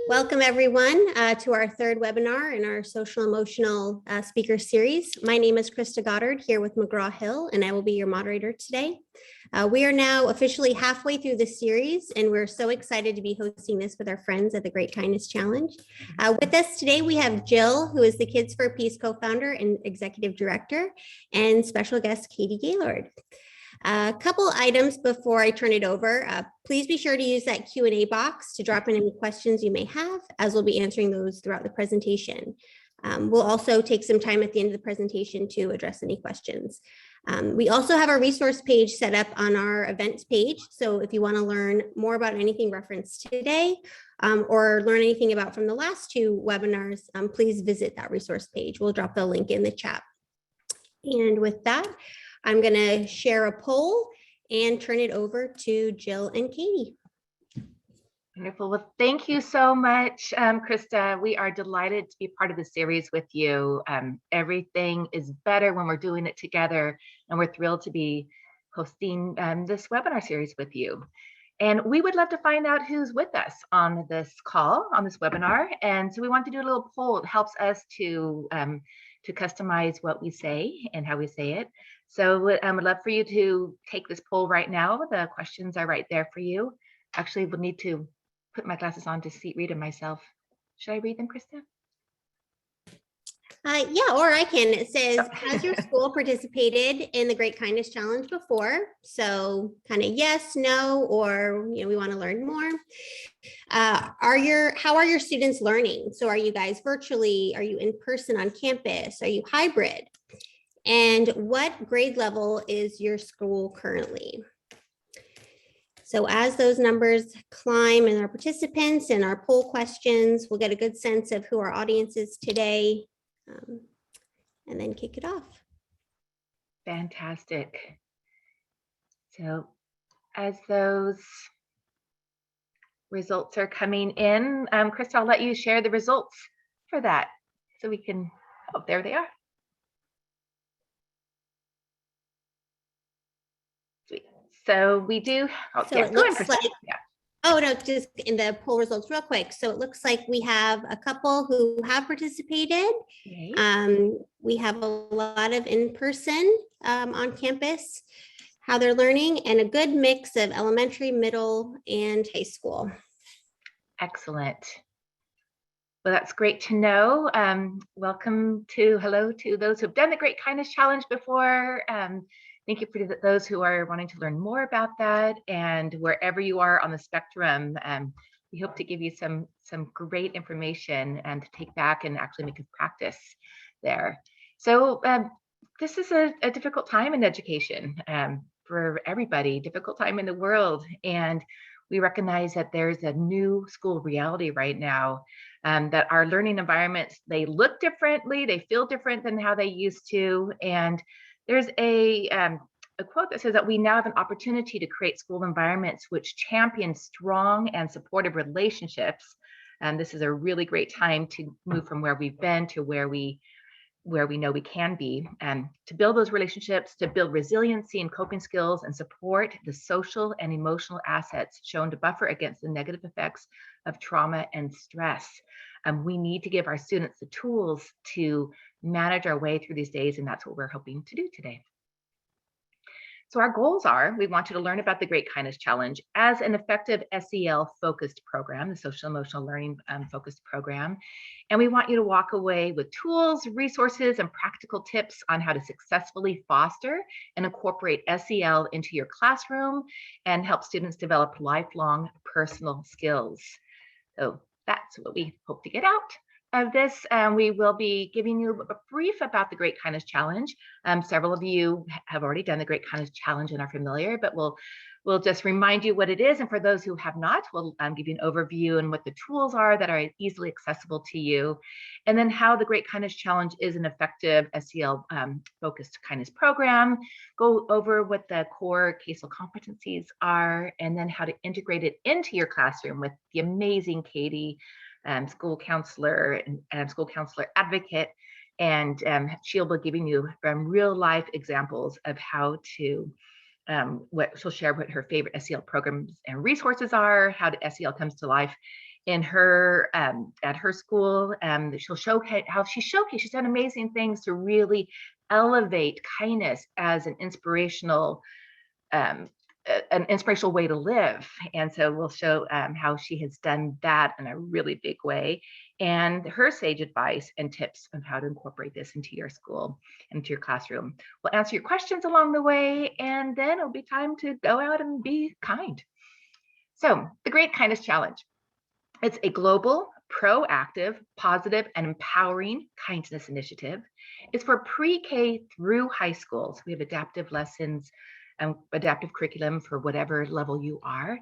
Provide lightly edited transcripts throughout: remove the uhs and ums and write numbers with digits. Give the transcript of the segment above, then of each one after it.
Welcome everyone to our third webinar in our social emotional speaker series. My name is Krista Goddard here with McGraw-Hill, and I will be your moderator today. We are now officially halfway through the series, and we're so excited to be hosting this with our friends at the Great Kindness Challenge. With us today, we have Jill, who is the Kids for Peace co-founder and executive director, and special guest Katie Gaylord. A couple items before I turn it over. Please be sure to use that Q&A box to drop in any questions you may have, as we'll be answering those throughout the presentation. We'll also take some time at the end of the presentation to address any questions. We also have our resource page set up on our events page. So if you want to learn more about anything referenced today or learn anything about from the last two webinars, please visit that resource page. We'll drop the link in the chat. And with that, I'm going to share a poll and turn it over to Jill and Katie. Wonderful. Well, thank you so much, Krista. We are delighted to be part of the series with you. Everything is better when we're doing it together, and we're thrilled to be hosting this webinar series with you. And we would love to find out who's with us on this call, on this webinar. And so we want to do a little poll. It helps us to customize what we say and how we say it. So I would love for you to take this poll right now. The questions are right there for you. Actually, we'll need to put my glasses on to read them myself. Should I read them, Krista? Yeah, or I can. It says, has your school participated in the Great Kindness Challenge before? So kind of yes, no, or we want to learn more. How are your students learning? So are you guys virtually? Are you in person on campus? Are you hybrid? And what grade level is your school currently? So as those numbers climb and our participants and our poll questions, we'll get a good sense of who our audience is today, and then kick it off. Fantastic. So as those results are coming in, Krista, I'll let you share the results for that so we can, oh, there they are. So we do, oh no, just in the poll results real quick. So it looks like we have a couple who have participated. Okay. We have a lot of in-person on campus, how they're learning, and a good mix of elementary, middle, and high school. Excellent. Well, that's great to know. Hello to those who've done the Great Kindness Challenge before. Thank you for those who are wanting to learn more about that, and wherever you are on the spectrum, we hope to give you some great information and to take back and actually make a practice there. So this is a difficult time in education for everybody, difficult time in the world, and we recognize that there's a new school reality right now, that our learning environments, they look differently, they feel different than how they used to, and there's a quote that says that we now have an opportunity to create school environments which champion strong and supportive relationships. And this is a really great time to move from where we've been to where we know we can be, and to build those relationships, to build resiliency and coping skills, and support the social and emotional assets shown to buffer against the negative effects of trauma and stress. We need to give our students the tools to manage our way through these days, and that's what we're hoping to do today. So our goals are, we want you to learn about the Great Kindness Challenge as an effective SEL-focused program, the social emotional learning focused program. And we want you to walk away with tools, resources, and practical tips on how to successfully foster and incorporate SEL into your classroom and help students develop lifelong personal skills. So that's what we hope to get out of this. We will be giving you a brief about the Great Kindness Challenge. Several of you have already done the Great Kindness Challenge and are familiar, but we'll just remind you what it is. And for those who have not, we'll give you an overview and what the tools are that are easily accessible to you. And then how the Great Kindness Challenge is an effective SEL focused kindness program, go over what the core SEL competencies are, and then how to integrate it into your classroom with the amazing Katie, school counselor and school counselor advocate. And she'll be giving you real life examples of how to what she'll share what her favorite SEL programs and resources are, how the SEL comes to life in her at her school. She'll show how she's done amazing things to really elevate kindness as an inspirational way to live. And so we'll show how she has done that in a really big way, and her sage advice and tips on how to incorporate this into your school, into your classroom. We'll answer your questions along the way, and then it'll be time to go out and be kind. So the Great Kindness Challenge. It's a global, proactive, positive, and empowering kindness initiative. It's for pre-K through high school. So we have adaptive lessons, adaptive curriculum for whatever level you are.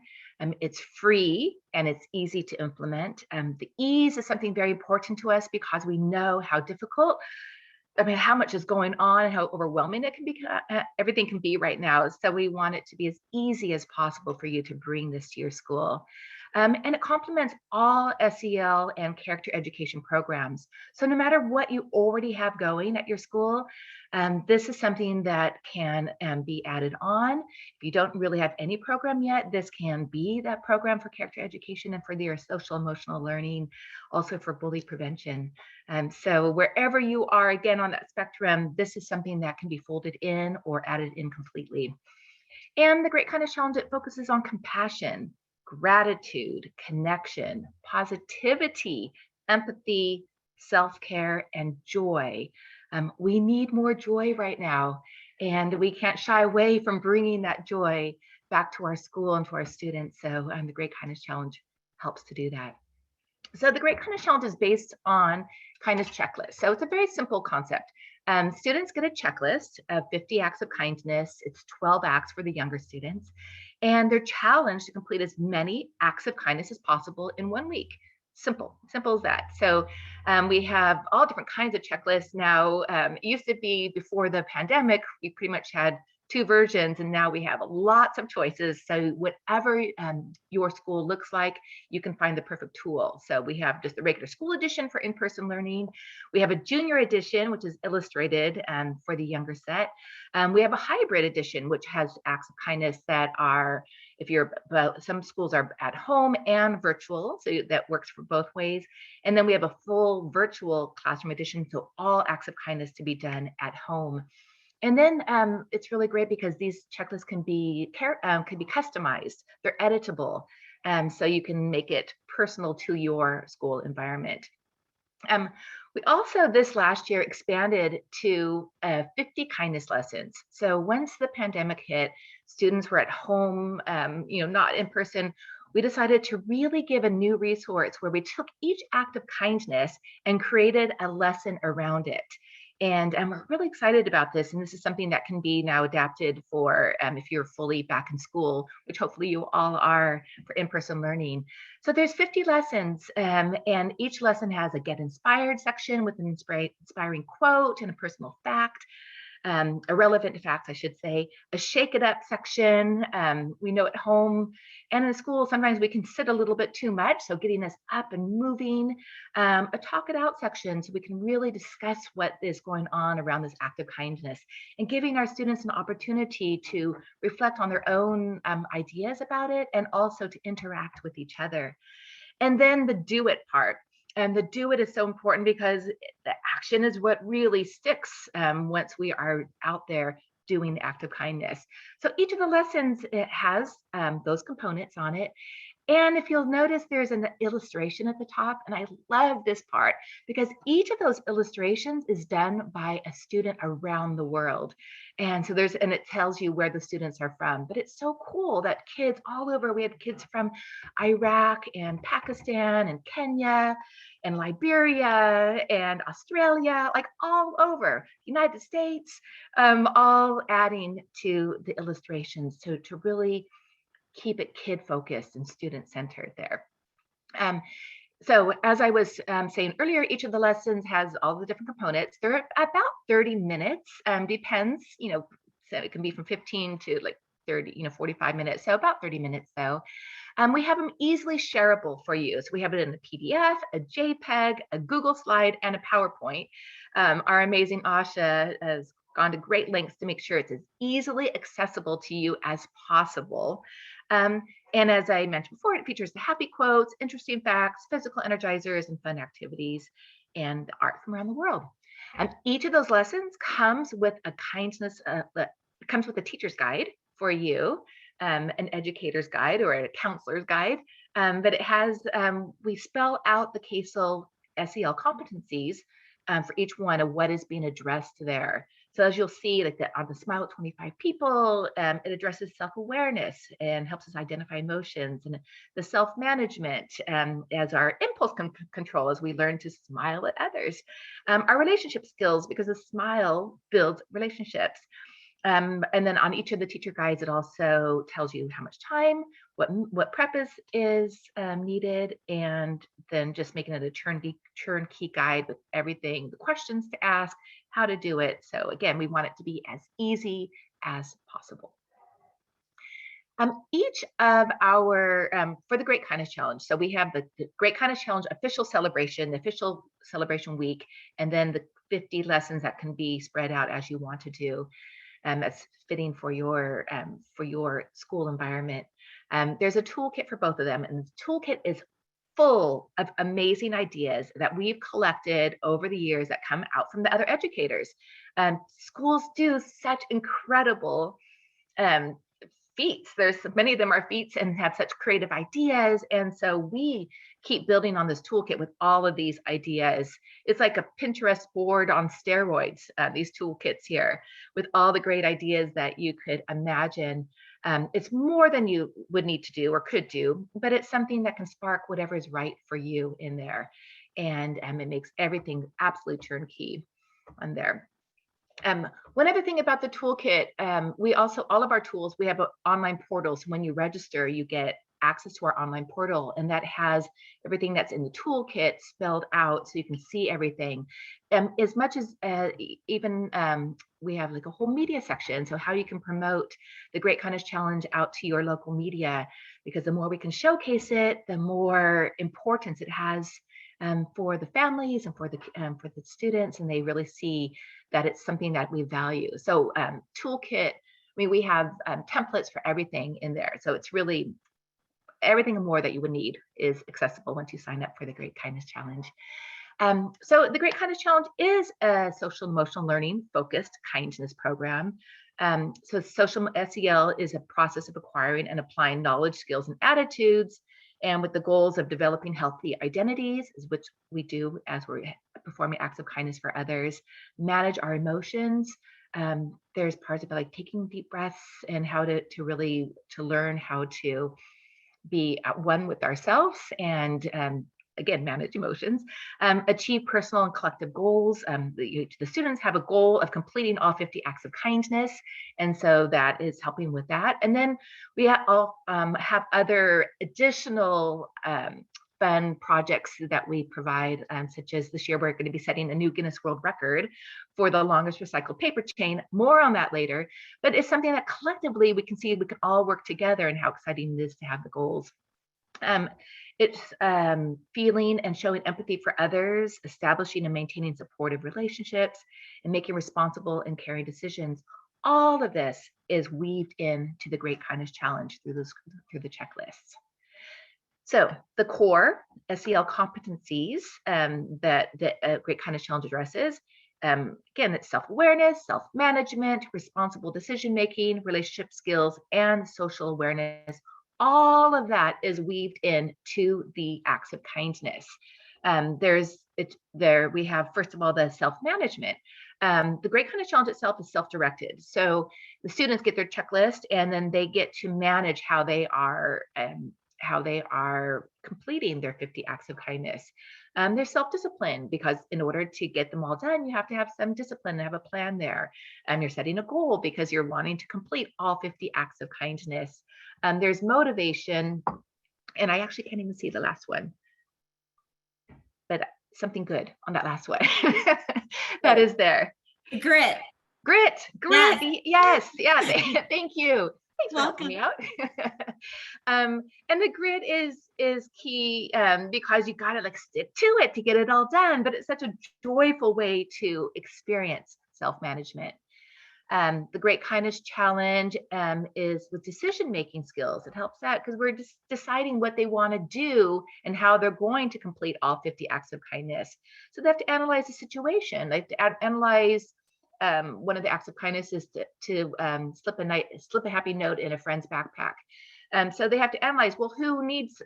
It's free and it's easy to implement. The ease is something very important to us because we know how difficult, how much is going on and how overwhelming it can be. Everything can be right now. So we want it to be as easy as possible for you to bring this to your school. And it complements all SEL and character education programs. So no matter what you already have going at your school, this is something that can be added on. If you don't really have any program yet, this can be that program for character education and for your social emotional learning, also for bully prevention. So wherever you are, again, on that spectrum, this is something that can be folded in or added in completely. And the Great Kindness Challenge, it focuses on compassion, gratitude, connection, positivity, empathy, self-care, and joy. We need more joy right now, and we can't shy away from bringing that joy back to our school and to our students. So the Great Kindness Challenge helps to do that. So the Great Kindness Challenge is based on kindness checklist. So it's a very simple concept. Students get a checklist of 50 acts of kindness. It's 12 acts for the younger students. And they're challenged to complete as many acts of kindness as possible in 1 week. Simple as that. So we have all different kinds of checklists now. It used to be before the pandemic, we pretty much had 2 versions, and now we have lots of choices. So whatever your school looks like, you can find the perfect tool. So we have just the regular school edition for in-person learning. We have a junior edition, which is illustrated for the younger set. We have a hybrid edition, which has acts of kindness that are, some schools are at home and virtual, so that works for both ways. And then we have a full virtual classroom edition, so all acts of kindness to be done at home. And then it's really great because these checklists can be customized. They're editable, so you can make it personal to your school environment. We also this last year expanded to 50 kindness lessons. So once the pandemic hit, students were at home, not in person. We decided to really give a new resource where we took each act of kindness and created a lesson around it. And we're really excited about this. And this is something that can be now adapted for if you're fully back in school, which hopefully you all are, for in-person learning. So there's 50 lessons, and each lesson has a Get Inspired section with an inspiring quote and a personal fact. A relevant fact, I should say, a shake it up section. We know at home and in school, sometimes we can sit a little bit too much. So getting us up and moving, a talk it out section, so we can really discuss what is going on around this act of kindness, and giving our students an opportunity to reflect on their own ideas about it, and also to interact with each other. And then the do it part. And the do it is so important because the action is what really sticks once we are out there doing the act of kindness. So each of the lessons, it has those components on it. And if you'll notice, there's an illustration at the top. And I love this part because each of those illustrations is done by a student around the world. And so it tells you where the students are from. But it's so cool that kids all over, we had kids from Iraq and Pakistan and Kenya and Liberia and Australia, like all over, United States, all adding to the illustrations to really keep it kid focused and student centered there. So as I was saying earlier, each of the lessons has all the different components. They're about 30 minutes, depends, so it can be from 15 to like 30, 45 minutes. So about 30 minutes though. We have them easily shareable for you. So we have it in a PDF, a JPEG, a Google slide, and a PowerPoint. Our amazing Asha has gone to great lengths to make sure it's as easily accessible to you as possible. And as I mentioned before, it features the happy quotes, interesting facts, physical energizers, and fun activities, and art from around the world. And each of those lessons comes with a comes with a teacher's guide for you, an educator's guide or a counselor's guide. But it has, we spell out the KSEL SEL competencies for each one of what is being addressed there. So as you'll see, like on the Smile at 25 People, it addresses self-awareness and helps us identify emotions, and the self-management as our impulse control as we learn to smile at others. Our relationship skills, because a smile builds relationships. And then on each of the teacher guides, it also tells you how much time, what prep is needed, and then just making it a turnkey guide with everything, the questions to ask, how to do it. So again, we want it to be as easy as possible. Each of our, for the Great Kindness Challenge, so we have the Great Kindness Challenge official celebration, the official celebration week, and then the 50 lessons that can be spread out as you want to do. That's fitting for your school environment. There's a toolkit for both of them, and the toolkit is full of amazing ideas that we've collected over the years that come out from the other educators. Schools do such incredible feats. There's many of them are feats and have such creative ideas. And so we keep building on this toolkit with all of these ideas. It's like a Pinterest board on steroids, these toolkits here with all the great ideas that you could imagine. It's more than you would need to do or could do, but it's something that can spark whatever is right for you in there. And it makes everything absolutely turnkey on there. One other thing about the toolkit, we also, all of our tools, we have an online portal. So when you register, you get access to our online portal, and that has everything that's in the toolkit spelled out so you can see everything. As much as even we have like a whole media section, so how you can promote the Great Kindness Challenge out to your local media, because the more we can showcase it, the more importance it has for the families and for the students, and they really see that it's something that we value. So toolkit, I mean, we have templates for everything in there. So it's really everything and more that you would need is accessible once you sign up for the Great Kindness Challenge. So the Great Kindness Challenge is a social emotional learning focused kindness program. So social SEL is a process of acquiring and applying knowledge, skills, and attitudes, and with the goals of developing healthy identities, which we do as we're performing acts of kindness for others, manage our emotions. There's parts of it like taking deep breaths and how to really learn how to be at one with ourselves and again, manage emotions, achieve personal and collective goals. The students have a goal of completing all 50 acts of kindness. And so that is helping with that. And then we have other additional fun projects that we provide, such as this year, we're going to be setting a new Guinness World Record for the longest recycled paper chain. More on that later, but it's something that collectively we can see we can all work together and how exciting it is to have the goals. It's feeling and showing empathy for others, establishing and maintaining supportive relationships, and making responsible and caring decisions. All of this is weaved into the Great Kindness Challenge through the checklists. So the core SEL competencies that the Great Kindness Challenge addresses, again, it's self-awareness, self-management, responsible decision-making, relationship skills, and social awareness. All of that is weaved into the acts of kindness. We have, first of all, the self-management. The Great Kindness Challenge itself is self-directed. So the students get their checklist and then they get to manage how they are completing their 50 acts of kindness. They're self-disciplined because in order to get them all done, you have to have some discipline and have a plan there. You're setting a goal because you're wanting to complete all 50 acts of kindness. There's motivation, and I actually can't even see the last one, but something good on that last one that is there. Grit. Yes. Yeah. Thank you. Thanks for helping me out. And the grit is key because you got to like stick to it to get it all done. But it's such a joyful way to experience self-management. The Great Kindness Challenge is with decision-making skills. It helps out because we're just deciding what they want to do and how they're going to complete all 50 acts of kindness. So they have to analyze the situation. They have to analyze one of the acts of kindness is to slip a happy note in a friend's backpack. So they have to analyze, well, who needs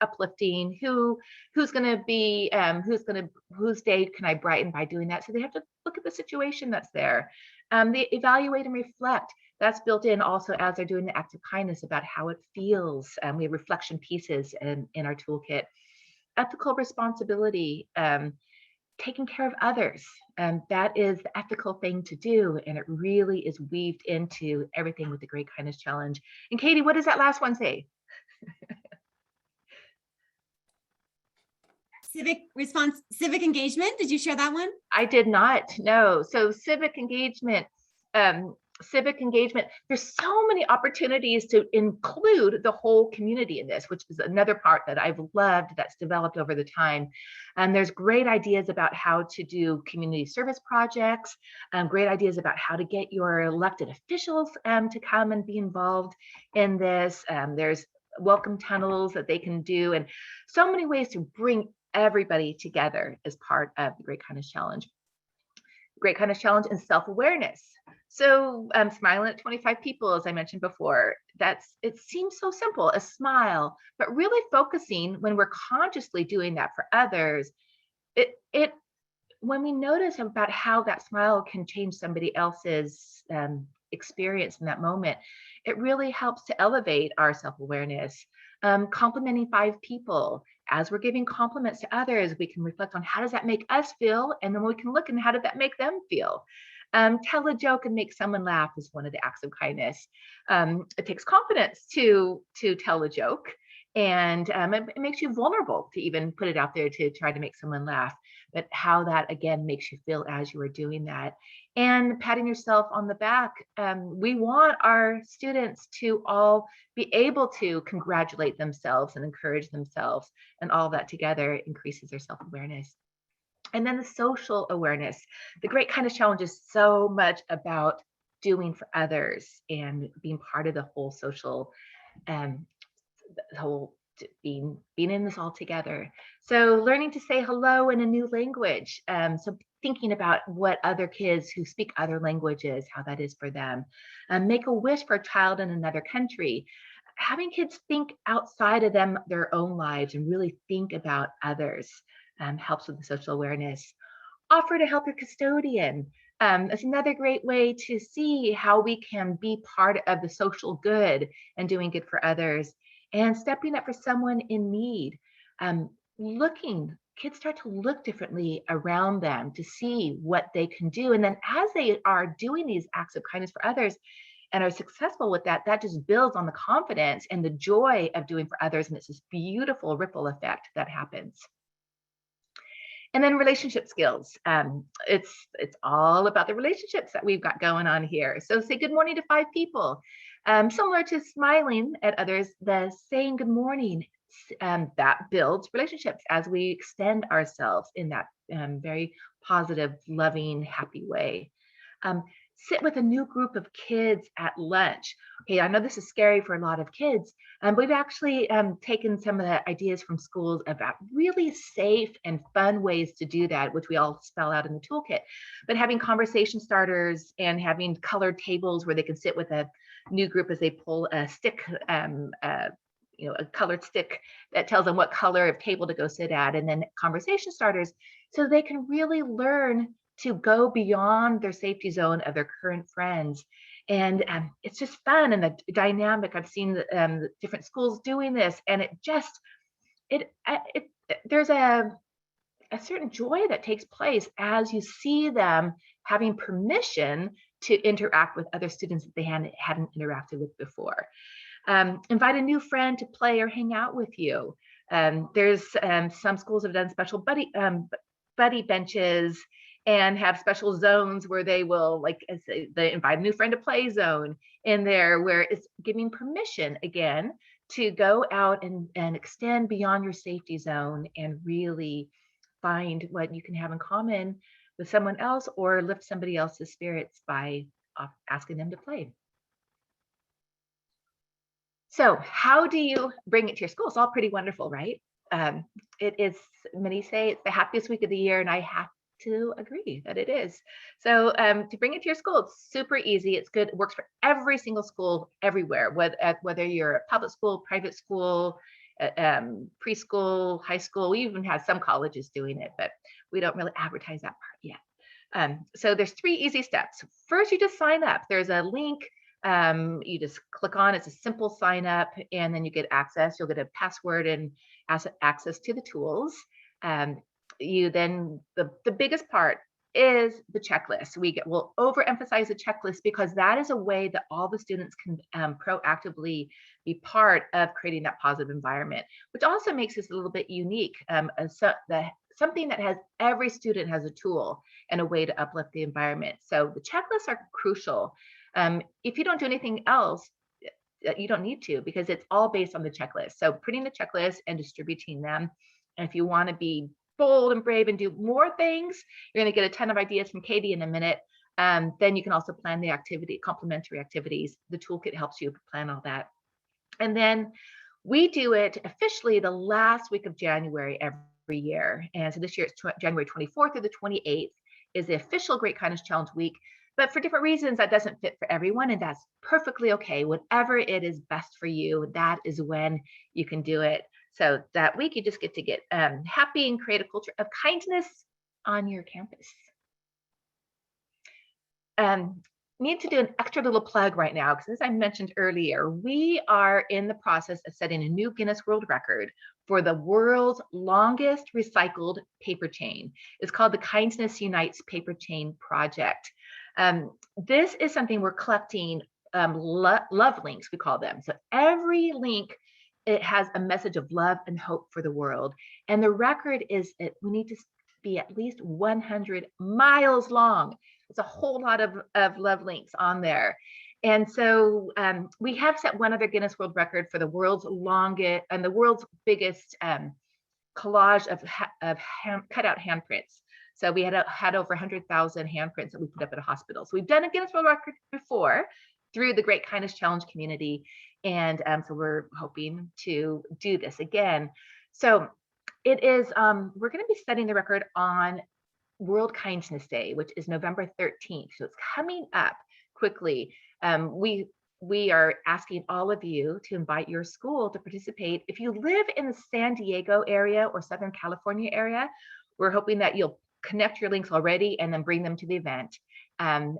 uplifting, who's going to be whose day can I brighten by doing that. So they have to look at the situation that's there. They evaluate and reflect. That's built in also as they're doing the act of kindness about how it feels. We have reflection pieces in our toolkit. Ethical responsibility. Taking care of others. That is the ethical thing to do. And it really is weaved into everything with the Great Kindness Challenge. And Katie, what does that last one say? Civic engagement. Did you share that one? I did not, no. So civic engagement, there's so many opportunities to include the whole community in this, which is another part that I've loved that's developed over the time. And there's great ideas about how to do community service projects, great ideas about how to get your elected officials to come and be involved in this. There's welcome tunnels that they can do, and so many ways to bring everybody together as part of the Great Kindness Challenge. Great Kindness Challenge and self-awareness. So smiling at 25 people, as I mentioned before, it seems so simple, a smile, but really focusing when we're consciously doing that for others, when we notice about how that smile can change somebody else's experience in that moment, it really helps to elevate our self-awareness. Complimenting 5 people. As we're giving compliments to others, we can reflect on how does that make us feel, and then we can look and how did that make them feel. Tell a joke and make someone laugh is one of the acts of kindness. It takes confidence to tell a joke, and it makes you vulnerable to even put it out there to try to make someone laugh. But how that again makes you feel as you are doing that, and patting yourself on the back. We want our students to all be able to congratulate themselves and encourage themselves, and all that together increases their self-awareness. And then the social awareness. The Great Kindness Challenge is so much about doing for others and being part of the whole social, being in this all together. So learning to say hello in a new language. So thinking about what other kids who speak other languages, how that is for them. Make a wish for a child in another country. Having kids think outside of their own lives and really think about others helps with the social awareness. Offer to help your custodian. It's another great way to see how we can be part of the social good and doing good for others, and stepping up for someone in need. Kids start to look differently around them to see what they can do. And then as they are doing these acts of kindness for others and are successful with that, that just builds on the confidence and the joy of doing for others. And it's this beautiful ripple effect that happens. And then relationship skills. It's all about the relationships that we've got going on here. So say good morning to 5 people. Similar to smiling at others, the saying good morning, that builds relationships as we extend ourselves in that very positive, loving, happy way. Sit with a new group of kids at lunch. Okay, I know this is scary for a lot of kids, but we've actually taken some of the ideas from schools about really safe and fun ways to do that, which we all spell out in the toolkit. But having conversation starters and having colored tables where they can sit with a new group as they pull a stick, a colored stick that tells them what color of table to go sit at, and then conversation starters so they can really learn to go beyond their safety zone of their current friends. And it's just fun and the dynamic. I've seen the different schools doing this, and there's a certain joy that takes place as you see them having permission to interact with other students that they hadn't interacted with before. Invite a new friend to play or hang out with you. There's some schools have done special buddy benches and have special zones where they will, like they invite a new friend to play zone in there, where it's giving permission again to go out and extend beyond your safety zone and really find what you can have in common with someone else or lift somebody else's spirits by asking them to play. So how do you bring it to your school? It's all pretty wonderful, right? It is, many say it's the happiest week of the year, and I have to agree that it is. So to bring it to your school, it's super easy. It's good. It works for every single school everywhere, whether you're a public school, private school, preschool, high school. We even have some colleges doing it, but we don't really advertise that part yet. So there's 3 easy steps. First, you just sign up. There's a link. You just click on, it's a simple sign up, and then you get access. You'll get a password and access to the tools. The biggest part is the checklist. We'll overemphasize the checklist because that is a way that all the students can proactively be part of creating that positive environment, which also makes us a little bit unique. Something that has every student has a tool and a way to uplift the environment. So the checklists are crucial. If you don't do anything else, you don't need to, because it's all based on the checklist. So putting the checklist and distributing them. And if you want to be bold and brave and do more things, you're going to get a ton of ideas from Katie in a minute. Then you can also plan the complementary activities. The toolkit helps you plan all that. And then we do it officially the last week of January every year. And so this year it's January 24th through the 28th is the official Great Kindness Challenge week. But for different reasons, that doesn't fit for everyone, and that's perfectly okay. Whatever it is best for you, that is when you can do it. So that week, you just get to get happy and create a culture of kindness on your campus. Need to do an extra little plug right now, because as I mentioned earlier, we are in the process of setting a new Guinness World Record for the world's longest recycled paper chain. It's called the Kindness Unites Paperchain Project. This is something we're collecting love links, we call them. So every link, it has a message of love and hope for the world. And the record is we need to be at least 100 miles long. It's a whole lot of love links on there. And so we have set one other Guinness World Record for the world's longest and the world's biggest collage of cutout handprints. So we had over 100,000 handprints that we put up at a hospital. So we've done a Guinness World Record before through the Great Kindness Challenge community. And so we're hoping to do this again. So it is, we're going to be setting the record on World Kindness Day, which is November 13th. So it's coming up quickly. We are asking all of you to invite your school to participate. If you live in the San Diego area or Southern California area, we're hoping that you'll connect your links already and then bring them to the event. And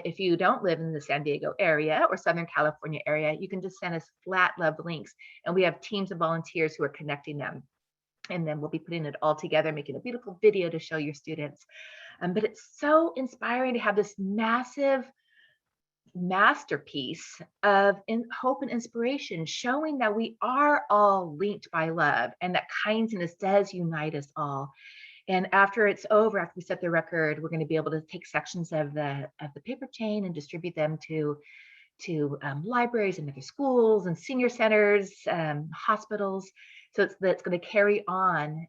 if you don't live in the San Diego area or Southern California area, you can just send us flat love links, and we have teams of volunteers who are connecting them. And then we'll be putting it all together, making a beautiful video to show your students. But it's so inspiring to have this massive masterpiece of hope and inspiration, showing that we are all linked by love and that kindness does unite us all. And after it's over, after we set the record, we're going to be able to take sections of the paper chain and distribute them to libraries and other schools and senior centers, hospitals. So it's going to carry on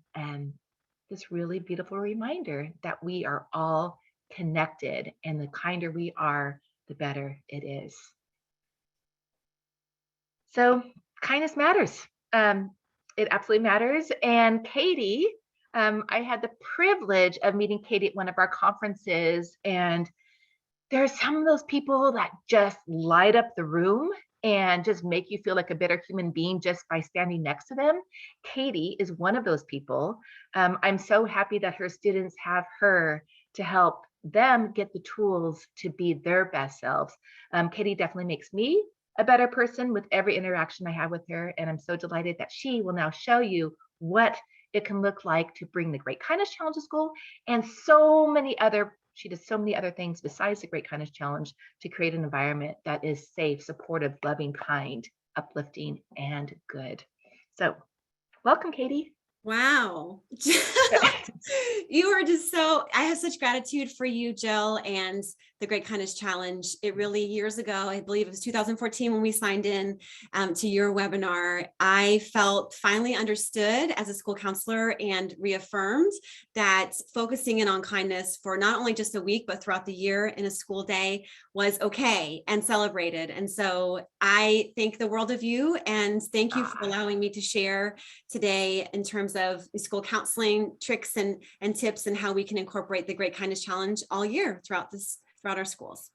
this really beautiful reminder that we are all connected, and the kinder we are, the better it is. So kindness matters. It absolutely matters. And Katie, I had the privilege of meeting Katie at one of our conferences, and there are some of those people that just light up the room and just make you feel like a better human being just by standing next to them. Katie is one of those people. I'm so happy that her students have her to help them get the tools to be their best selves. Katie definitely makes me a better person with every interaction I have with her, and I'm so delighted that she will now show you what it can look like to bring the Great Kindness Challenge to school, and she does so many other things besides the Great Kindness Challenge to create an environment that is safe, supportive, loving, kind, uplifting, and good. So welcome, Katie. Wow. You are just so, I have such gratitude for you, Jill, and the Great Kindness Challenge. It really, years ago, I believe it was 2014 when we signed in to your webinar, I felt finally understood as a school counselor and reaffirmed that focusing in on kindness for not only just a week, but throughout the year in a school day was okay and celebrated. And so I thank the world of you and thank you for allowing me to share today in terms of school counseling tricks and tips and how we can incorporate the Great Kindness Challenge all year throughout our schools.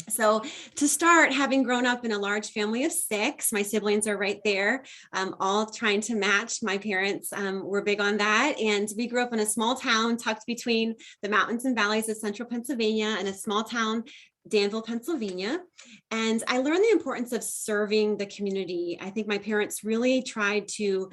So to start, having grown up in a large family of 6, my siblings are right there, all trying to match. My parents were big on that. And we grew up in a small town tucked between the mountains and valleys of central Pennsylvania and a small town, Danville, Pennsylvania. And I learned the importance of serving the community. I think my parents really tried to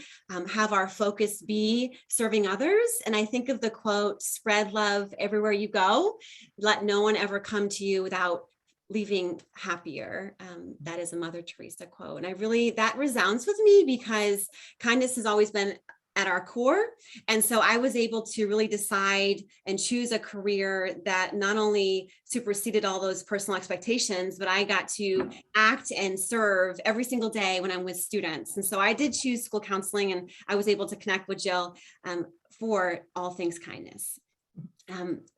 have our focus be serving others. And I think of the quote, spread love everywhere you go, let no one ever come to you without leaving happier. That is a Mother Teresa quote. And that resounds with me because kindness has always been at our core. And so I was able to really decide and choose a career that not only superseded all those personal expectations, but I got to act and serve every single day when I'm with students. And so I did choose school counseling, and I was able to connect with Jill for all things kindness.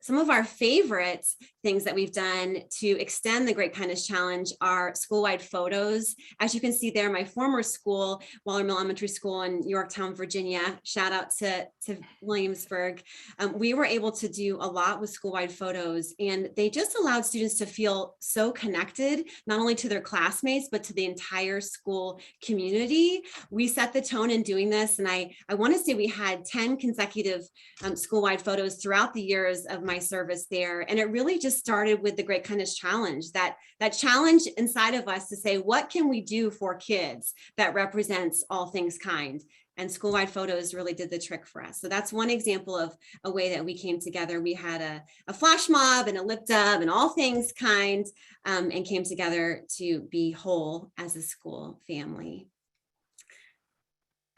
Some of our favorite things that we've done to extend the Great Kindness Challenge are school-wide photos. As you can see there, my former school, Waller Mill Elementary School in Yorktown, Virginia, shout out to Williamsburg. We were able to do a lot with school-wide photos, and they just allowed students to feel so connected, not only to their classmates, but to the entire school community. We set the tone in doing this, and I want to say we had 10 consecutive school-wide photos throughout the years of my service there. And it really just started with the Great Kindness Challenge, that challenge inside of us to say, what can we do for kids that represents all things kind? And school-wide photos really did the trick for us. So that's one example of a way that we came together. We had a flash mob and a lip dub and all things kind, and came together to be whole as a school family.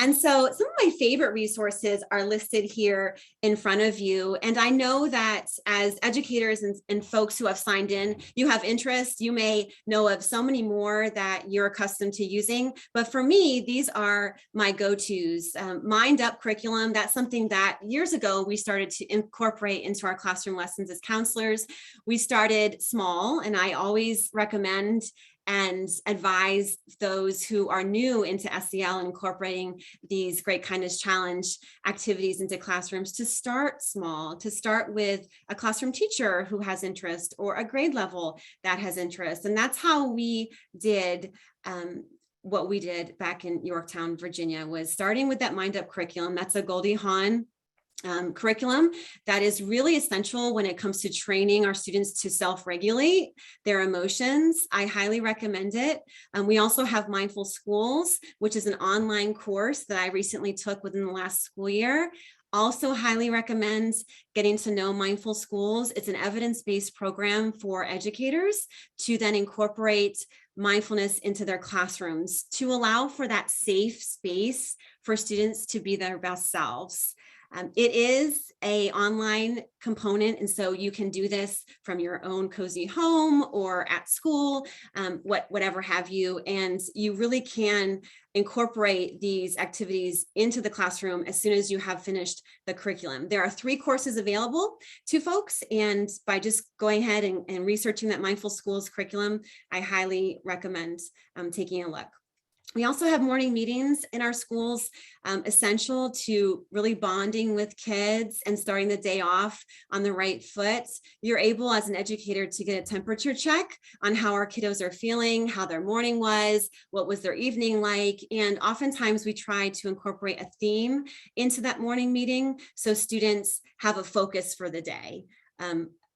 And so some of my favorite resources are listed here in front of you. And I know that as educators and folks who have signed in, you have interest. You may know of so many more that you're accustomed to using. But for me, these are my go-tos. Mind Up curriculum, that's something that years ago we started to incorporate into our classroom lessons as counselors. We started small, and I always recommend and advise those who are new into SEL and incorporating these Great Kindness Challenge activities into classrooms to start small, to start with a classroom teacher who has interest or a grade level that has interest. And that's how we did what we did back in Yorktown, Virginia, was starting with that Mind Up curriculum. That's a Goldie Hawn curriculum that is really essential when it comes to training our students to self-regulate their emotions. I highly recommend it. We also have Mindful Schools, which is an online course that I recently took within the last school year. Also highly recommend getting to know Mindful Schools. It's an evidence-based program for educators to then incorporate mindfulness into their classrooms to allow for that safe space for students to be their best selves. It is an online component, and so you can do this from your own cozy home or at school, whatever have you, and you really can incorporate these activities into the classroom as soon as you have finished the curriculum. There are 3 courses available to folks, and by just going ahead and researching that Mindful Schools curriculum, I highly recommend taking a look. We also have morning meetings in our schools, essential to really bonding with kids and starting the day off on the right foot. You're able as an educator to get a temperature check on how our kiddos are feeling, how their morning was, what was their evening like. And oftentimes we try to incorporate a theme into that morning meeting so students have a focus for the day.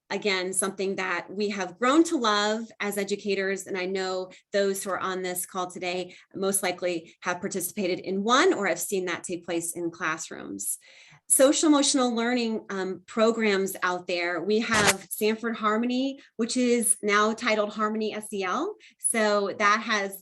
again, something that we have grown to love as educators. And I know those who are on this call today most likely have participated in one or have seen that take place in classrooms. Social emotional learning programs out there. We have Sanford Harmony, which is now titled Harmony SEL. So that has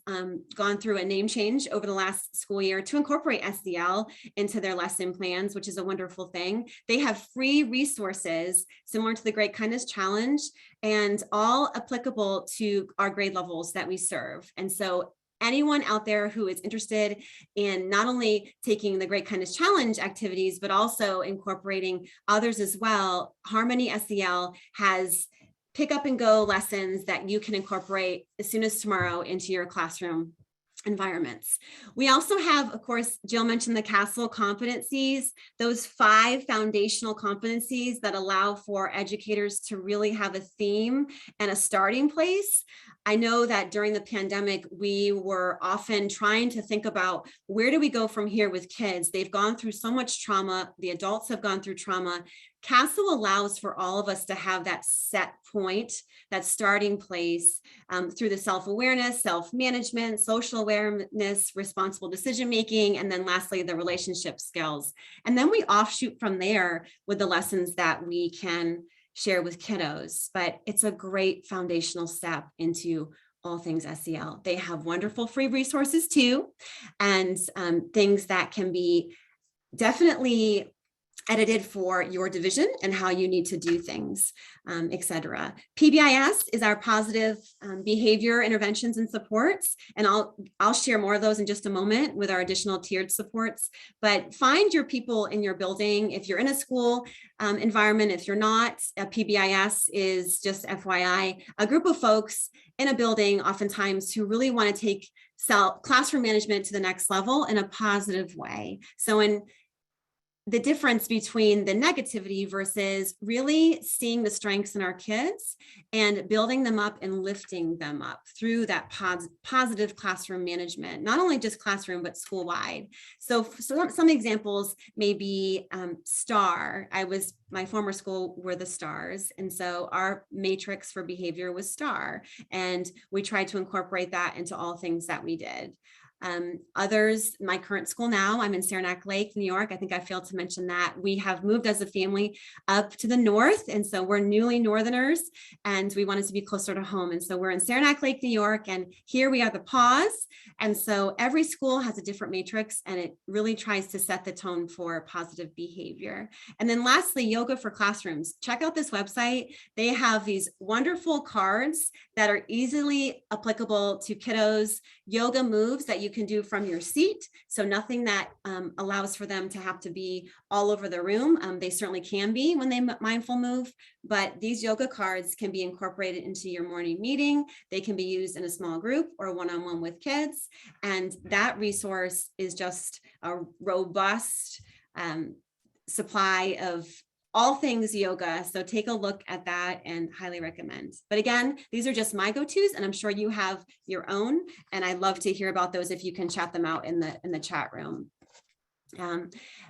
gone through a name change over the last school year to incorporate SEL into their lesson plans, which is a wonderful thing. They have free resources similar to the Great Kindness Challenge and all applicable to our grade levels that we serve. And so anyone out there who is interested in not only taking the Great Kindness Challenge activities, but also incorporating others as well, Harmony SEL has pick up and go lessons that you can incorporate as soon as tomorrow into your classroom environments. We also have, of course, Jill mentioned the CASEL competencies, those 5 foundational competencies that allow for educators to really have a theme and a starting place. I know that during the pandemic, we were often trying to think about where do we go from here with kids? They've gone through so much trauma. The adults have gone through trauma. CASEL allows for all of us to have that set point, that starting place through the self-awareness, self-management, social awareness, responsible decision-making, and then lastly, the relationship skills. And then we offshoot from there with the lessons that we can share with kiddos. But it's a great foundational step into all things SEL. They have wonderful free resources too, and things that can be definitely edited for your division and how you need to do things, etc. PBIS is our positive behavior interventions and supports, and I'll share more of those in just a moment with our additional tiered supports. But find your people in your building. If you're in a school environment, if you're not, a PBIS is just FYI, a group of folks in a building oftentimes who really want to take classroom management to the next level in a positive way. So in the difference between the negativity versus really seeing the strengths in our kids and building them up and lifting them up through that positive classroom management, not only just classroom, but school-wide. So some examples may be STAR. My former school were the stars. And so our matrix for behavior was STAR. And we tried to incorporate that into all things that we did. Others, my current school now, I'm in Saranac Lake, New York. I think I failed to mention that we have moved as a family up to the north. And so we're newly northerners and we wanted to be closer to home. And so we're in Saranac Lake, New York, and here we are the pause. And so every school has a different matrix and it really tries to set the tone for positive behavior. And then lastly, yoga for classrooms. Check out this website. They have these wonderful cards that are easily applicable to kiddos, yoga moves that you can do from your seat. So nothing that allows for them to have to be all over the room. They certainly can be when they mindful move, but these yoga cards can be incorporated into your morning meeting. They can be used in a small group or one-on-one with kids. And that resource is just a robust supply of all things yoga. So take a look at that and highly recommend. But again, these are just my go-tos and I'm sure you have your own. And I'd love to hear about those if you can chat them out in the chat room.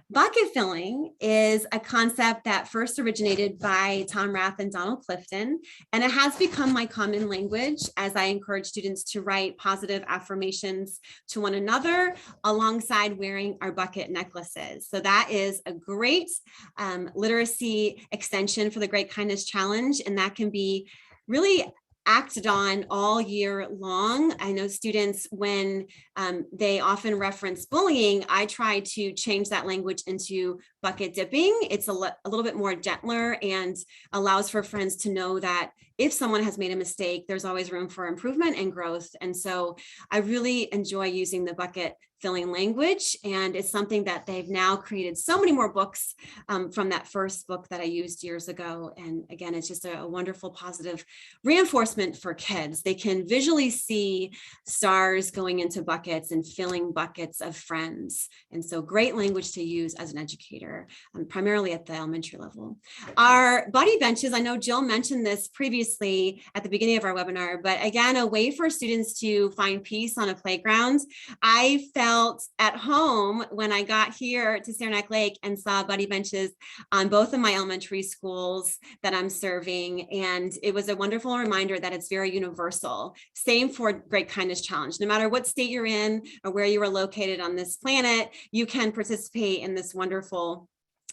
Bucket filling is a concept that first originated by Tom Rath and Donald Clifton, and it has become my common language as I encourage students to write positive affirmations to one another alongside wearing our bucket necklaces. So that is a great literacy extension for the Great Kindness Challenge, and that can be really acted on all year long. I know students, when they often reference bullying, I try to change that language into bucket dipping. It's a little bit more gentler and allows for friends to know that if someone has made a mistake, there's always room for improvement and growth. And so I really enjoy using the bucket filling language, and it's something that they've now created so many more books from that first book that I used years ago. And again, it's just a wonderful positive reinforcement for kids. They can visually see stars going into buckets and filling buckets of friends. And so great language to use as an educator, primarily at the elementary level. Our buddy benches, I know Jill mentioned this previously previously at the beginning of our webinar, but again, a way for students to find peace on a playground. I felt at home when I got here to Saranac Lake and saw buddy benches on both of my elementary schools that I'm serving. And it was a wonderful reminder that it's very universal. Same for Great Kindness Challenge. No matter what state you're in or where you are located on this planet, you can participate in this wonderful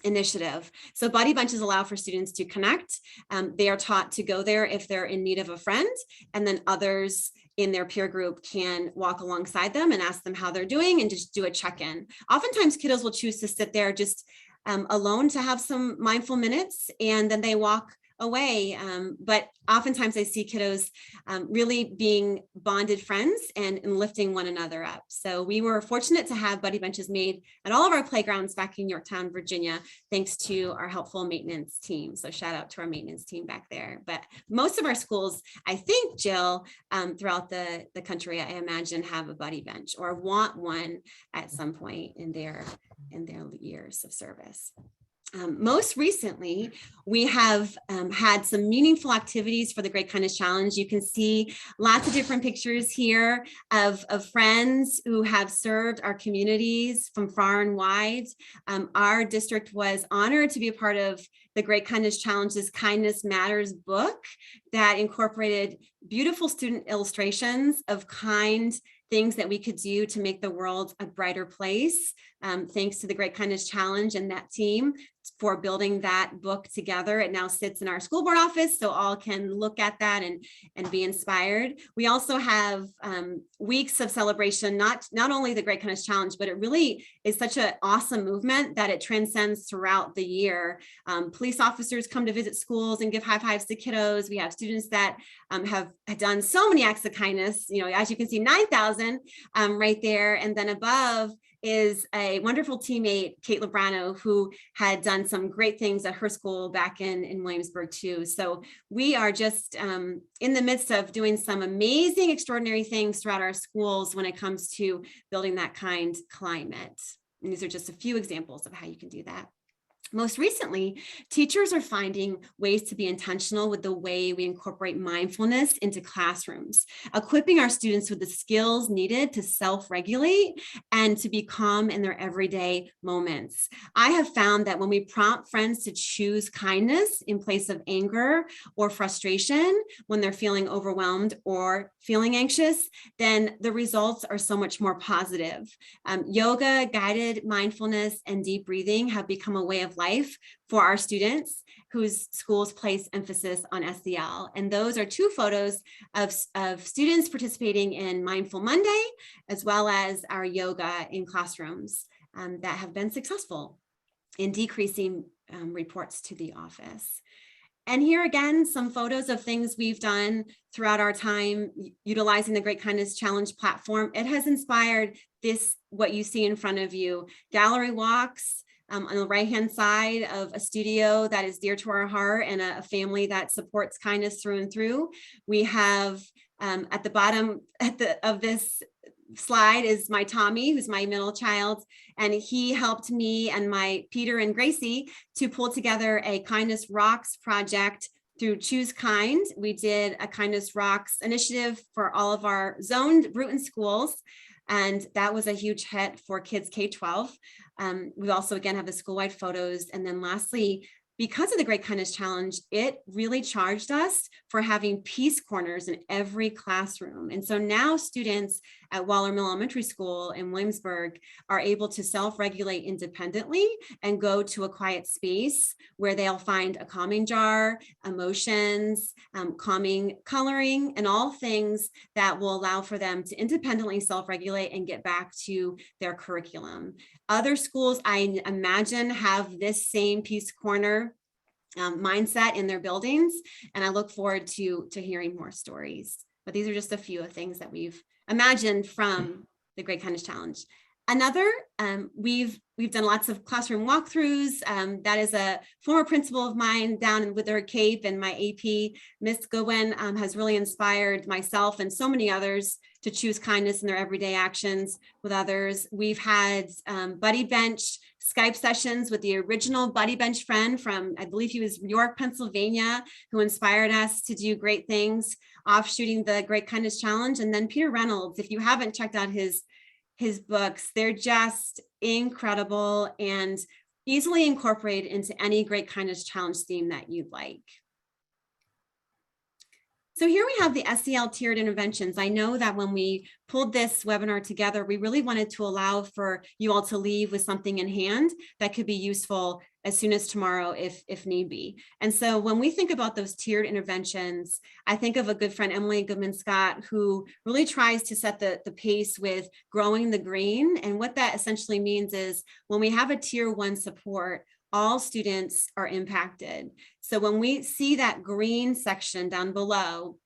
initiative. So buddy bunches allow for students to connect. They are taught to go there if they're in need of a friend, and then others in their peer group can walk alongside them and ask them how they're doing and just do a check-in. Oftentimes kiddos will choose to sit there just alone to have some mindful minutes, and then they walk away. But oftentimes I see kiddos really being bonded friends and lifting one another up. So we were fortunate to have buddy benches made at all of our playgrounds back in Yorktown, Virginia, thanks to our helpful maintenance team. So shout out to our maintenance team back there. But most of our schools, I think, Jill, throughout the country, I imagine, have a buddy bench or want one at some point in their years of service. Most recently, we have had some meaningful activities for the Great Kindness Challenge. You can see lots of different pictures here of friends who have served our communities from far and wide. Our district was honored to be a part of the Great Kindness Challenge's Kindness Matters book that incorporated beautiful student illustrations of kind things that we could do to make the world a brighter place. Thanks to the Great Kindness Challenge and that team for building that book together. It now sits in our school board office, so all can look at that and be inspired. We also have weeks of celebration, not only the Great Kindness Challenge, but it really is such an awesome movement that it transcends throughout the year. Police officers come to visit schools and give high fives to kiddos. We have students that have done so many acts of kindness. You know, as you can see, 9,000 right there, and then above is a wonderful teammate, Kate Lebrano, who had done some great things at her school back in Williamsburg too. So we are just in the midst of doing some amazing, extraordinary things throughout our schools when it comes to building that kind climate. And these are just a few examples of how you can do that. Most recently, teachers are finding ways to be intentional with the way we incorporate mindfulness into classrooms, equipping our students with the skills needed to self-regulate and to be calm in their everyday moments. I have found that when we prompt friends to choose kindness in place of anger or frustration when they're feeling overwhelmed or feeling anxious, then the results are so much more positive. Yoga, guided mindfulness, and deep breathing have become a way of life for our students whose schools place emphasis on SEL. And those are two photos of students participating in Mindful Monday, as well as our yoga in classrooms that have been successful in decreasing reports to the office. And here again, some photos of things we've done throughout our time utilizing the Great Kindness Challenge platform. It has inspired this, what you see in front of you, gallery walks, on the right-hand side of a studio that is dear to our heart and a family that supports kindness through and through. We have at the bottom of this slide is my Tommy, who's my middle child, and he helped me and my Peter and Gracie to pull together a Kindness Rocks project through Choose Kind. We did a Kindness Rocks initiative for all of our zoned Bruton schools, and that was a huge hit for kids K-12. We also, again, have the school-wide photos. And then lastly, because of the Great Kindness Challenge, it really charged us for having peace corners in every classroom. And so now students at Waller Mill Elementary School in Williamsburg are able to self-regulate independently and go to a quiet space where they'll find a calming jar, emotions, calming coloring, and all things that will allow for them to independently self-regulate and get back to their curriculum. Other schools, I imagine, have this same peace corner mindset in their buildings, and I look forward to hearing more stories. But these are just a few of things that we've imagined from the Great Kindness Challenge. Another, we've done lots of classroom walkthroughs. That is a former principal of mine down with her cape, and my AP, Miss Goodwin, has really inspired myself and so many others to choose kindness in their everyday actions with others. We've had Buddy Bench Skype sessions with the original Buddy Bench friend from, I believe he was York, Pennsylvania, who inspired us to do great things, offshooting the Great Kindness Challenge. And then Peter Reynolds, if you haven't checked out his books, they're just incredible and easily incorporated into any Great Kindness Challenge theme that you'd like. So here we have the SEL Tiered Interventions. I know that when we pulled this webinar together, we really wanted to allow for you all to leave with something in hand that could be useful as soon as tomorrow if need be. And so when we think about those tiered interventions, I think of a good friend, Emily Goodman-Scott, who really tries to set the pace with growing the green. And what that essentially means is when we have a tier 1 support, all students are impacted. So when we see that green section down below,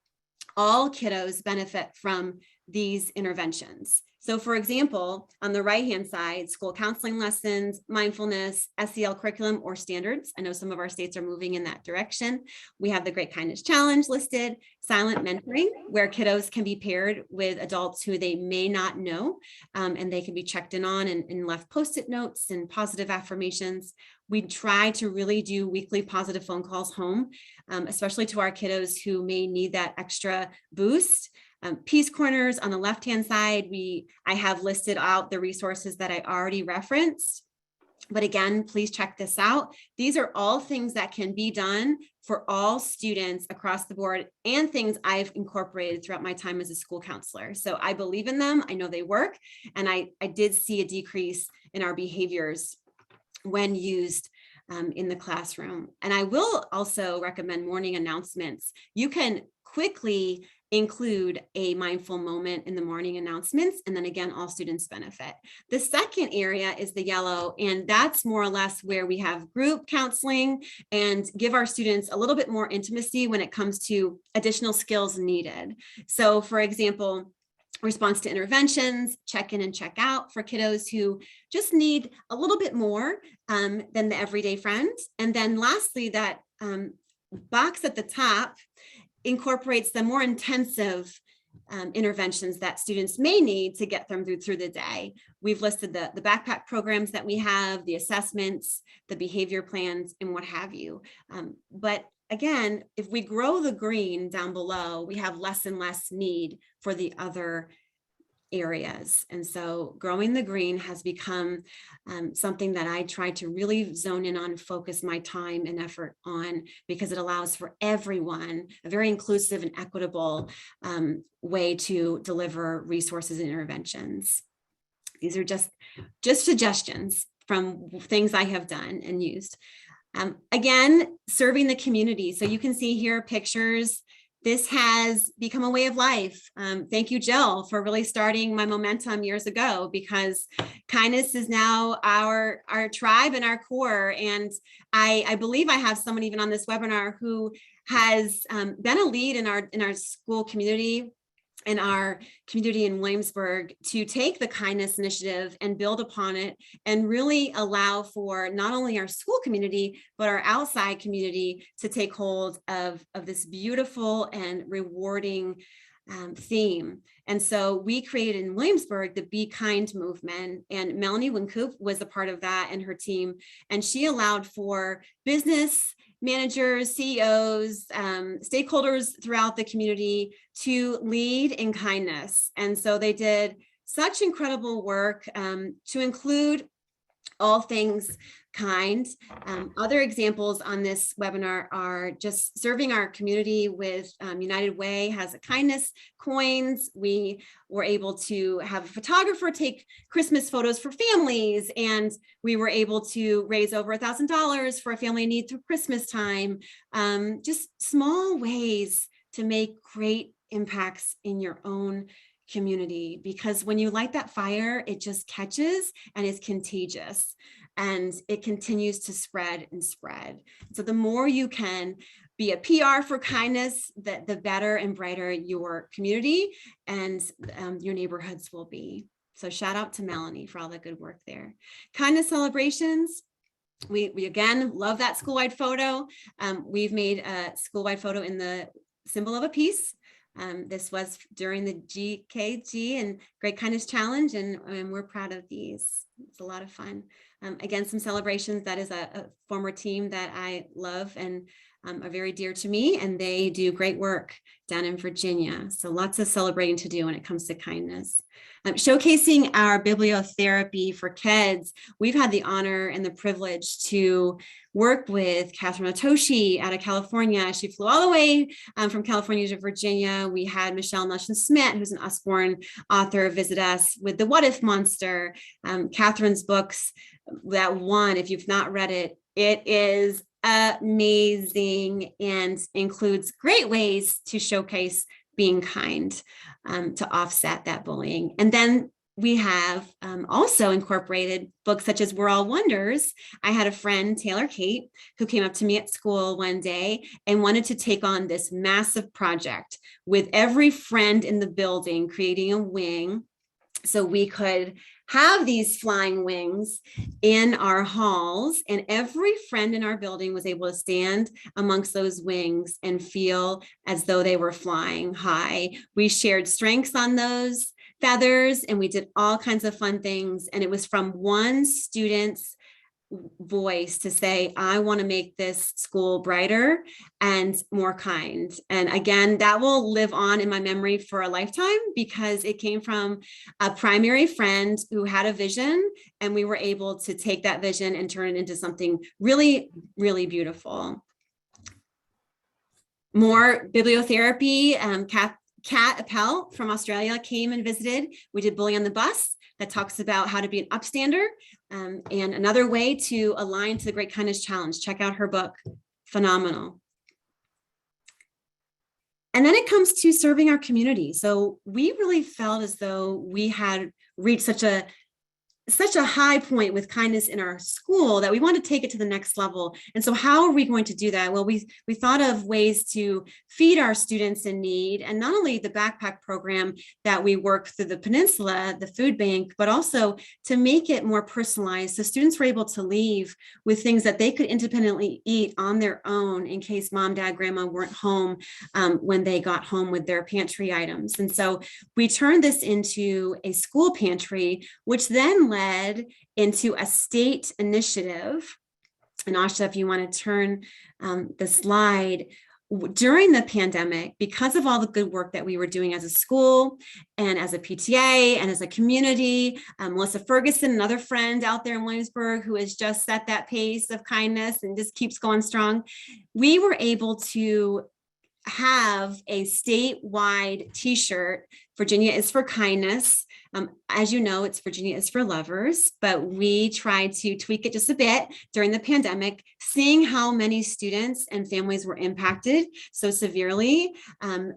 all kiddos benefit from these interventions. So for example, on the right-hand side, school counseling lessons, mindfulness, SEL curriculum or standards. I know some of our states are moving in that direction. We have the Great Kindness Challenge listed, silent mentoring, where kiddos can be paired with adults who they may not know, and they can be checked in on and left Post-it notes and positive affirmations. We try to really do weekly positive phone calls home, especially to our kiddos who may need that extra boost. Peace Corners on the left-hand side, I have listed out the resources that I already referenced. But again, please check this out. These are all things that can be done for all students across the board and things I've incorporated throughout my time as a school counselor. So I believe in them. I know they work. And I did see a decrease in our behaviors when used in the classroom. And I will also recommend morning announcements. You can quickly include a mindful moment in the morning announcements, and then again, all students benefit. The second area is the yellow, and that's more or less where we have group counseling and give our students a little bit more intimacy when it comes to additional skills needed. So for example, response to interventions, check in and check out for kiddos who just need a little bit more than the everyday friend. And then lastly, that box at the top incorporates the more intensive interventions that students may need to get them through the day. We've listed the backpack programs that we have, the assessments, the behavior plans, and what have you. But again, if we grow the green down below, we have less and less need for the other areas. And so growing the green has become something that I try to really zone in on, focus my time and effort on, because it allows for everyone a very inclusive and equitable way to deliver resources and interventions. These are just suggestions from things I have done and used. Again, serving the community. So you can see here pictures. This has become a way of life. Thank you, Jill, for really starting my momentum years ago, because kindness is now our tribe and our core. And I believe I have someone even on this webinar who has been a lead in our school community, in our community in Williamsburg, to take the kindness initiative and build upon it and really allow for not only our school community, but our outside community to take hold of this beautiful and rewarding theme. And so we created in Williamsburg the Be Kind movement, and Melanie Wincoop was a part of that and her team. And she allowed for business managers, CEOs, stakeholders throughout the community to lead in kindness. And so they did such incredible work to include all things kind. Other examples on this webinar are just serving our community with United Way has a kindness coins. We were able to have a photographer take Christmas photos for families, and we were able to raise over $1,000 for a family in need through Christmas time. Just small ways to make great impacts in your own community, because when you light that fire, it just catches and is contagious, and it continues to spread and spread. So the more you can be a PR for kindness, the better and brighter your community and your neighborhoods will be. So shout out to Melanie for all the good work there. Kindness celebrations. We again love that school-wide photo. We've made a school-wide photo in the symbol of a peace. This was during the GKG and Great Kindness Challenge, and we're proud of these. It's a lot of fun. Again, some celebrations. That is a former team that I love and are very dear to me, and they do great work down in Virginia. So lots of celebrating to do when it comes to kindness. Showcasing our bibliotherapy for kids. We've had the honor and the privilege to work with Catherine Otoshi out of California. She flew all the way from California to Virginia. We had Michelle Nelson-Smith, who's an Usborne author, visit us with The What If Monster. Catherine's books, that one, if you've not read it, it is amazing and includes great ways to showcase being kind to offset that bullying. And then we have also incorporated books such as We're All Wonders. I had a friend, Taylor Kate, who came up to me at school one day and wanted to take on this massive project with every friend in the building, creating a wing so we could have these flying wings in our halls, and every friend in our building was able to stand amongst those wings and feel as though they were flying high. We shared strengths on those feathers, and we did all kinds of fun things. And it was from one student's voice to say, I want to make this school brighter and more kind. And again, that will live on in my memory for a lifetime because it came from a primary friend who had a vision, and we were able to take that vision and turn it into something really, really beautiful. More bibliotherapy. Kat Appel from Australia came and visited. We did Bully on the Bus that talks about how to be an upstander and another way to align to the Great Kindness Challenge. Check out her book, phenomenal. And then it comes to serving our community. So we really felt as though we had reached such a high point with kindness in our school that we want to take it to the next level. And so how are we going to do that? Well, we thought of ways to feed our students in need, and not only the backpack program that we work through the peninsula, the food bank, but also to make it more personalized. So students were able to leave with things that they could independently eat on their own in case mom, dad, grandma weren't home when they got home with their pantry items. And so we turned this into a school pantry, which then led into a state initiative. And Asha, if you want to turn the slide, during the pandemic, because of all the good work that we were doing as a school and as a PTA and as a community, Melissa Ferguson, another friend out there in Williamsburg who has just set that pace of kindness and just keeps going strong, we were able to have a statewide t-shirt, Virginia is for kindness. As you know, it's Virginia is for lovers, but we tried to tweak it just a bit during the pandemic, seeing how many students and families were impacted so severely.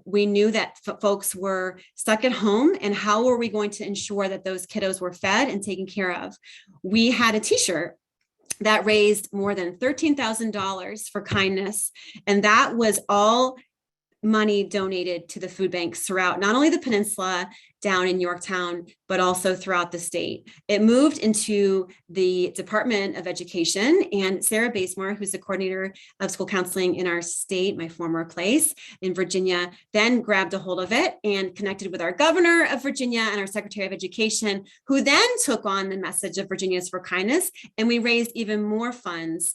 We knew that folks were stuck at home, and how were we going to ensure that those kiddos were fed and taken care of? We had a t-shirt that raised more than $13,000 for kindness, and that was all money donated to the food banks throughout not only the peninsula down in Yorktown, but also throughout the state. It moved into the Department of Education, and Sarah Basemore, who's the coordinator of school counseling in our state, my former place in Virginia, then grabbed a hold of it and connected with our governor of Virginia and our Secretary of Education, who then took on the message of Virginia is for kindness, and we raised even more funds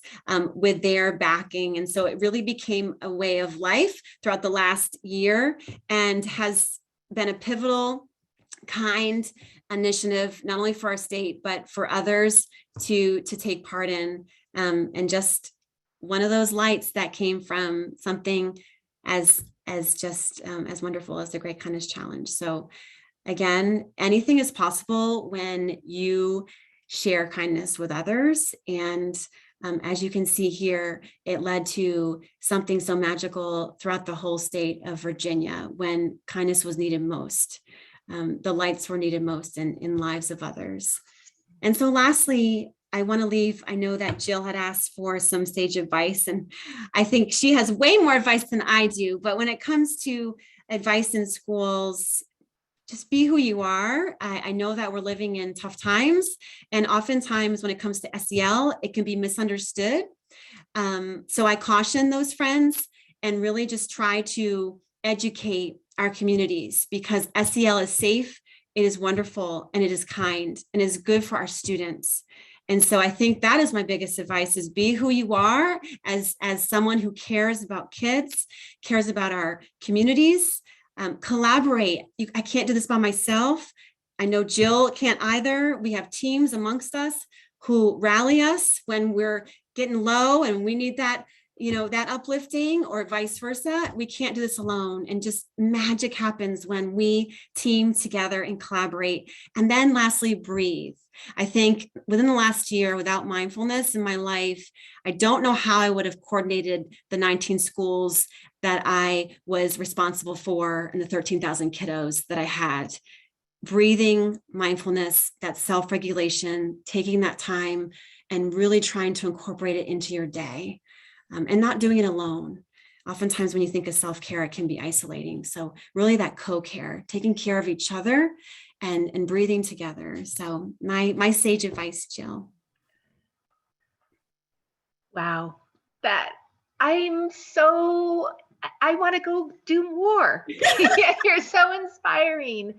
with their backing. And so it really became a way of life throughout the last year and has been a pivotal kind initiative, not only for our state, but for others to take part in, and just one of those lights that came from something as wonderful as the Great Kindness Challenge. So again, anything is possible when you share kindness with others. And as you can see here, it led to something so magical throughout the whole state of Virginia when kindness was needed most. The lights were needed most in lives of others. And so lastly, I want to leave, I know that Jill had asked for some stage advice, and I think she has way more advice than I do, but when it comes to advice in schools, just be who you are. I know that we're living in tough times, and oftentimes when it comes to SEL, it can be misunderstood. So I caution those friends and really just try to educate our communities, because SEL is safe, it is wonderful, and it is kind, and is good for our students. And so I think that is my biggest advice, is be who you are as someone who cares about kids, cares about our communities. Collaborate. I can't do this by myself. I know Jill can't either. We have teams amongst us who rally us when we're getting low and we need that, that uplifting, or vice versa. We can't do this alone. And just magic happens when we team together and collaborate. And then lastly, breathe. I think within the last year, without mindfulness in my life, I don't know how I would have coordinated the 19 schools that I was responsible for and the 13,000 kiddos that I had. Breathing, mindfulness, that self-regulation, taking that time and really trying to incorporate it into your day, and not doing it alone. Oftentimes when you think of self-care, it can be isolating. So really that co-care, taking care of each other and breathing together. So my sage advice, Jill. Wow, I want to go do more. You're so inspiring.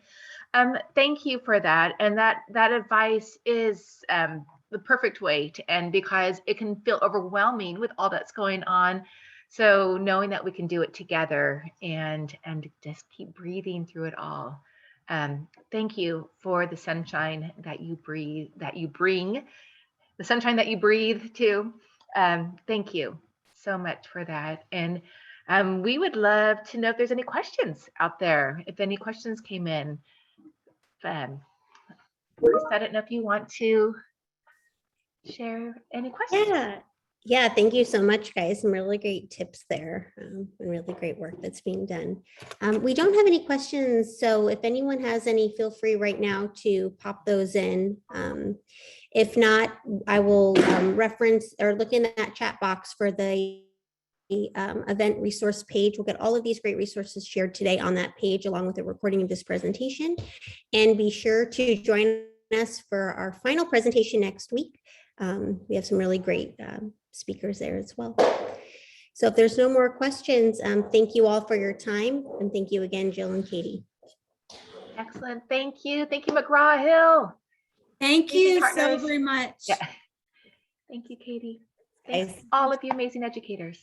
Thank you for that. And that advice is the perfect way to end, because it can feel overwhelming with all that's going on. So knowing that we can do it together and just keep breathing through it all. Thank you for the sunshine that you bring, the sunshine that you breathe too. Thank you so much for that. And we would love to know if there's any questions out there, if any questions came in. Chris, I don't know if you want to share any questions. Yeah, thank you so much, guys. Some really great tips there, and really great work that's being done. We don't have any questions, so if anyone has any, feel free right now to pop those in. If not, I will reference or look in that chat box for the event resource page. We'll get all of these great resources shared today on that page, along with a recording of this presentation. And be sure to join us for our final presentation next week. We have some really great speakers there as well. So if there's no more questions, thank you all for your time. And thank you again, Jill and Katie. Excellent. Thank you. Thank you, McGraw-Hill. Thank you so very much. Yeah. Thank you, Katie. Thanks, all of you amazing educators.